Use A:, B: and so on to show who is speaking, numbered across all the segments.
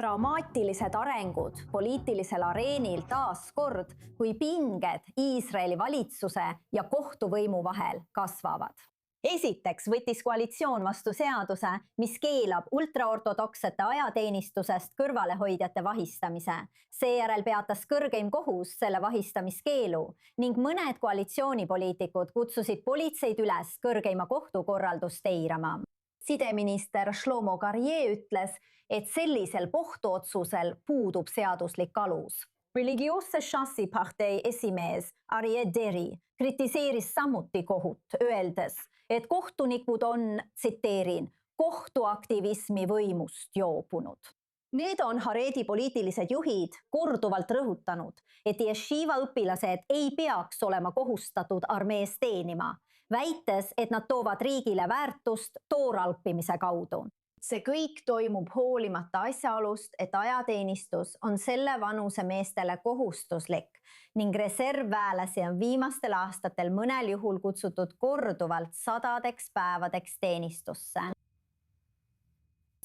A: Dramaatilised arengud poliitilisel areenil taas kord, kui pinged Iisraeli valitsuse ja kohtuvõimu vahel kasvavad. Esiteks võttis koalitsioon vastu seaduse, mis keelab ultraortodoksete ajateenistusest kõrvalehoidjate vahistamise. Seejärel peatas kõrgeim kohus selle vahistamiskeelu ning mõned koalitsioonipoliitikud kutsusid politseid üles kõrgeima kohtu korraldust eirama. Sideminister Shlomo Karje ütles, et sellisel kohtuotsusel puudub seaduslik alus. Religioosse Shassi partei esimees Aryeh Deri kritiseeris samuti kohut, öeldes, et kohtunikud on, tsiteerin, kohtuaktivismi võimust joobunud. Need on Haredi poliitilised juhid korduvalt rõhutanud, et yeshiva õpilased ei peaks olema kohustatud armees teenima, väites, et nad toovad riigile väärtust toora õppimise kaudu. See kõik toimub hoolimata asjaolust, et ajateenistus on selle vanuse meestele kohustuslik ning reservväelasi on viimastel aastatel mõnel juhul kutsutud korduvalt sadadeks päevadeks teenistusse.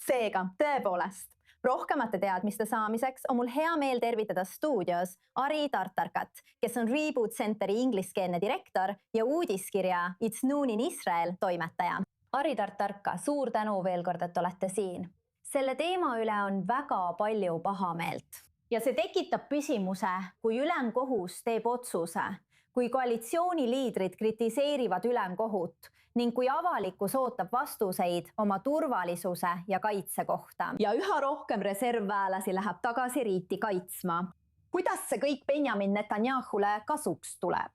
A: Seega, tõepoolest, rohkemate teadmiste saamiseks on mul hea meel tervitada stuudios Ari Tartarkat, kes on Reboot Centeri ingliskeelne direktor ja uudiskirja It's Noon in Israel toimetaja. Ari Tartarka, suur tänu veel kord, et olete siin. Selle teema üle on väga palju pahameelt. Ja see tekitab küsimuse, kui ülemkohus teeb otsuse, kui koalitsiooniliidrid kritiseerivad ülemkohut ning kui avalikkus ootab vastuseid oma turvalisuse ja kaitse kohta. Ja üha rohkem reservväelasi läheb tagasi riiki kaitsma. Kuidas see kõik Benjamin Netanyahule kasuks tuleb?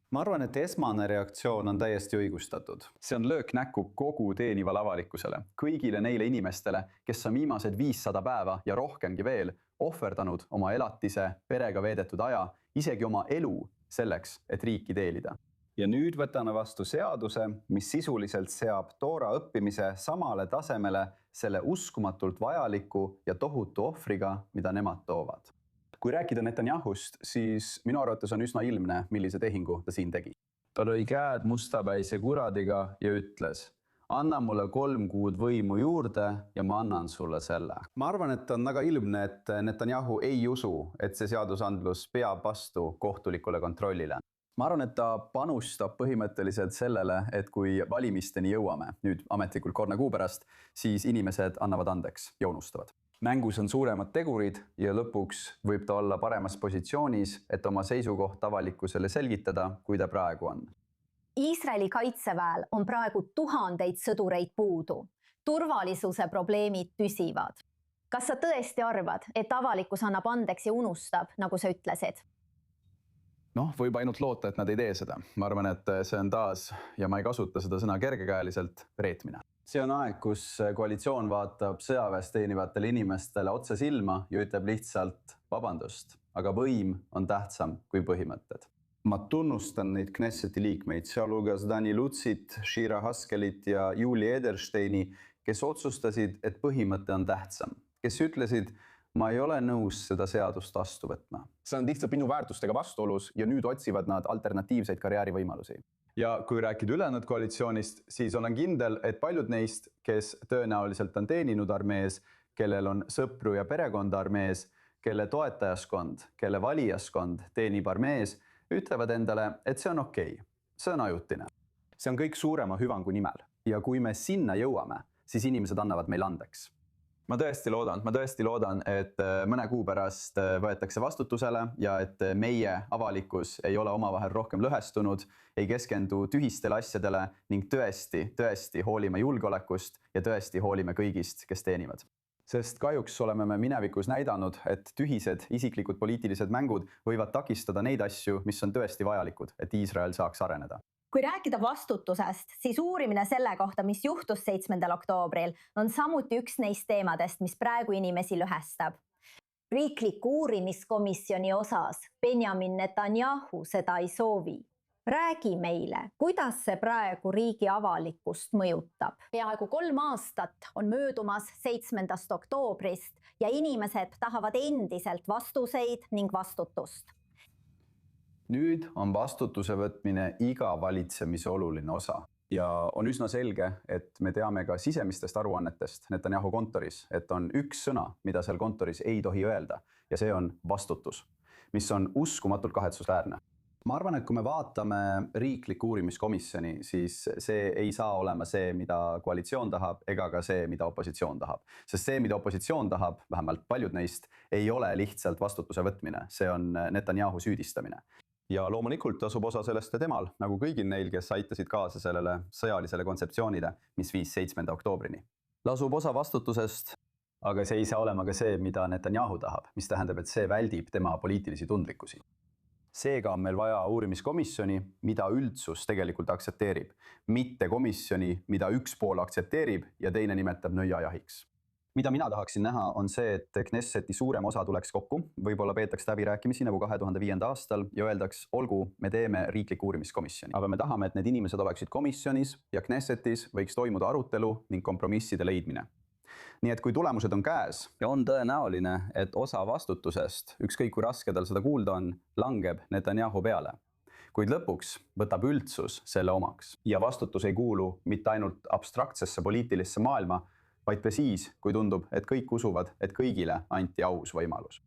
B: Ma arvan, et esmane reaktsioon on täiesti õigustatud. See on löök näkku kogu teenivale avalikkusele, kõigile neile inimestele, kes on viimased 500 päeva ja rohkemgi veel ohverdanud oma elatise, perega veedetud aja, isegi oma elu selleks, et riiki teenida. Ja nüüd võtame vastu seaduse, mis sisuliselt seab toora õppimise samale tasemele selle uskumatult vajaliku ja tohutu ohvriga, mida nemad toovad. Kui rääkida Netanyahust, siis minu arvates on üsna ilmne, millise tehingu ta siin tegi.
C: Ta lõi käed mustapäise kuradiga ja ütles, anna mulle 3 kuud võimu juurde ja ma annan sulle selle.
B: Ma arvan, et on väga ilmne, et Netanyahu ei usu, et see seadusandlus peab vastu kohtulikule kontrollile. Ma arvan, et ta panustab põhimõtteliselt sellele, et kui valimisteni jõuame, nüüd ametlikult 3 kuu pärast, siis inimesed annavad andeks ja unustavad. Mängus on suuremad tegurid ja lõpuks võib ta olla paremas positsioonis, et oma seisukoht avalikkusele selgitada, kui ta praegu on.
A: Iisraeli kaitseväel on praegu tuhandeid sõdureid puudu. Turvalisuse probleemid püsivad. Kas sa tõesti arvad, et avalikkus annab andeks ja unustab, nagu sa ütlesid?
B: Võib ainult loota, et nad ei tee seda. Ma arvan, et see on taas, ja ma ei kasuta seda sõna kergekäeliselt, reetmine. See on aeg, kus koalitsioon vaatab sõjaväes teenivatele inimestele otse silma ja ütleb lihtsalt vabandust, aga võim on tähtsam kui põhimõtted. Ma tunnustan neid Knesseti liikmeid, sealhulgas Dani Lutsit, Shira Haskelit ja Julie Edersteini, kes otsustasid, et põhimõte on tähtsam. Kes ütlesid, ma ei ole nõus seda seadust vastu võtma.
D: See on lihtsalt minu väärtustega vastuolus ja nüüd otsivad nad alternatiivseid karjäärivõimalusi.
B: Ja kui rääkida ülejäänud koalitsioonist, siis olen kindel, et paljud neist, kes tõenäoliselt on teeninud armees, kellel on sõpru ja perekonda armees, kelle toetajaskond, kelle valijaskond teenib armees, ütlevad endale, et see on okei. See on ajutine.
D: See on kõik suurema hüvangu nimel.
B: Ja kui me sinna jõuame, siis inimesed annavad meil andeks. Ma tõesti loodan, et mõne kuu pärast võetakse vastutusele ja et meie avalikkus ei ole omavahel rohkem lõhestunud, ei keskendu tühistele asjadele ning tõesti hoolime julgeolekust ja tõesti hoolime kõigist, kes teenivad. Sest kahjuks oleme me minevikus näidanud, et tühised isiklikud poliitilised mängud võivad takistada neid asju, mis on tõesti vajalikud, et Iisrael saaks areneda.
A: Kui rääkida vastutusest, siis uurimine selle kohta, mis juhtus 7. oktoobril, on samuti üks neist teemadest, mis praegu inimesi lõhestab. Riikliku uurimiskomisjoni osas Benjamin Netanyahu seda ei soovi. Räägi meile, kuidas see praegu riigi avalikkust mõjutab. Peaaegu 3 aastat on möödumas 7. oktoobrist ja inimesed tahavad endiselt vastuseid ning vastutust.
B: Nüüd on vastutuse võtmine iga valitsemise oluline osa. ja on üsna selge, et me teame ka sisemistest aruannetest Netanyahu kontoris, et on üks sõna, mida seal kontoris ei tohi öelda ja see on vastutus, mis on uskumatult kahetsusväärne. Ma arvan, et kui me vaatame riiklikku uurimiskomisjoni, siis see ei saa olema see, mida koalitsioon tahab, ega ka see, mida opositsioon tahab. Sest see, mida opositsioon tahab, vähemalt paljud neist, ei ole lihtsalt vastutuse võtmine, see on Netanyahu süüdistamine. Ja loomulikult asub osa sellest temal, nagu kõigil neil, kes aitasid kaasa sellele sõjalisele kontseptsioonile, mis viis 7. oktoobrini. Lasub osa vastutusest, aga see ei saa olema ka see, mida Netanyahu tahab, mis tähendab, et see väldib tema poliitilisi tundlikkusi. Seega on meil vaja uurimiskomisjoni, mida üldsus tegelikult aktsepteerib, mitte komisjoni, mida üks pool aktsepteerib ja teine nimetab nõiajahiks. Mida mina tahaksin näha, on see, et Knesseti suurem osa tuleks kokku, võib-olla peetaks läbirääkimisi nagu 2005. aastal ja öeldaks, olgu, me teeme riikliku uurimiskomisjoni. Aga me tahame, et need inimesed oleksid komisjonis ja Knessetis võiks toimuda arutelu ning kompromisside leidmine. Nii et kui tulemused on käes ja on tõenäoline, et osa vastutusest, ükskõik kui raske tal seda kuulda on, langeb Netanyahu peale. Kuid lõpuks võtab üldsus selle omaks ja vastutus ei kuulu mitte ainult abstraktsesse poliitilisse maailma, vaid ka siis, kui tundub, et kõik usuvad, et kõigile anti aus võimalus.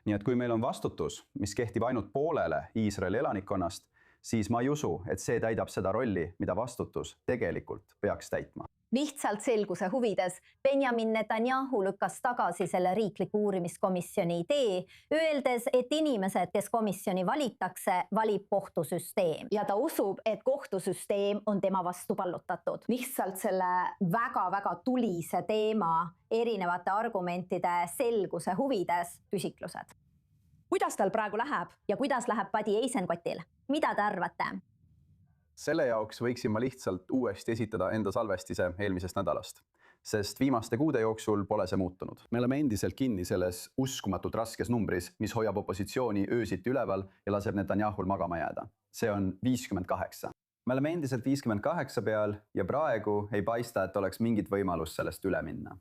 B: Nii et kui meil on vastutus, mis kehtib ainult poolele Iisraeli elanikkonnast, siis ma ei usu, et see täidab seda rolli, mida vastutus tegelikult peaks täitma.
A: Lihtsalt selguse huvides Benjamin Netanyahu lükkas tagasi selle riikliku uurimiskomisjoni idee, öeldes, et inimesed, kes komisjoni valitakse, valib kohtusüsteem. Ja ta usub, et kohtusüsteem on tema vastu pallutatud. Lihtsalt selle väga-väga tulise teema erinevate argumentide selguse huvides küsitlused. Kuidas tal praegu läheb ja kuidas läheb Padi Eisenkotil? Mida te arvate?
B: Selle jaoks võiksin ma lihtsalt uuesti esitada enda salvestise eelmisest nädalast, sest viimaste kuude jooksul pole see muutunud. Me oleme endiselt kinni selles uskumatult raskes numbris, mis hoiab opositsiooni öösiti üleval ja laseb Netanyahul magama jääda. See on 58. Me oleme endiselt 58 peal ja praegu ei paista, et oleks mingit võimalust sellest üle minna.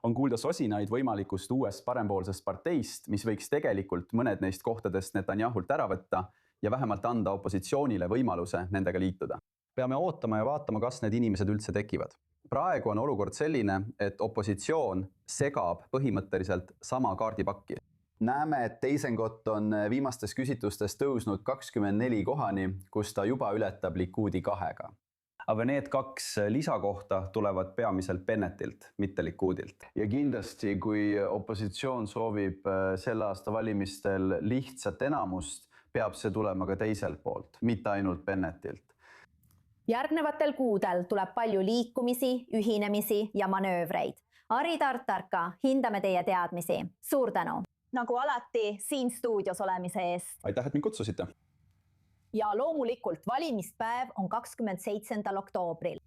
B: On kuulda sosinaid võimalikust uuest parempoolsest parteist, mis võiks tegelikult mõned neist kohtadest Netanyahult ära võtta ja vähemalt anda opositsioonile võimaluse nendega liituda. Peame ootama ja vaatama, kas need inimesed üldse tekivad. Praegu on olukord selline, et opositsioon segab põhimõtteliselt sama kaardipakki. Näeme, et Eisenkot on viimastes küsitlustes tõusnud 24 kohani, kus ta juba ületab Likudi 2-ga. Aga need 2 lisakohta tulevad peamiselt Bennetilt, mitte Likudilt. Ja kindlasti, kui opositsioon soovib selle aasta valimistel lihtsat enamust, peab see tulema ka teiselt poolt, mitte ainult Bennetilt.
A: Järgnevatel kuudel tuleb palju liikumisi, ühinemisi ja manöövreid. Ari Tartarka, hindame teie teadmisi. Suur tänu! Nagu alati siin stuudios olemise eest.
B: Aitäh, et mind kutsusite!
A: Ja loomulikult valimispäev on 27. oktoobril.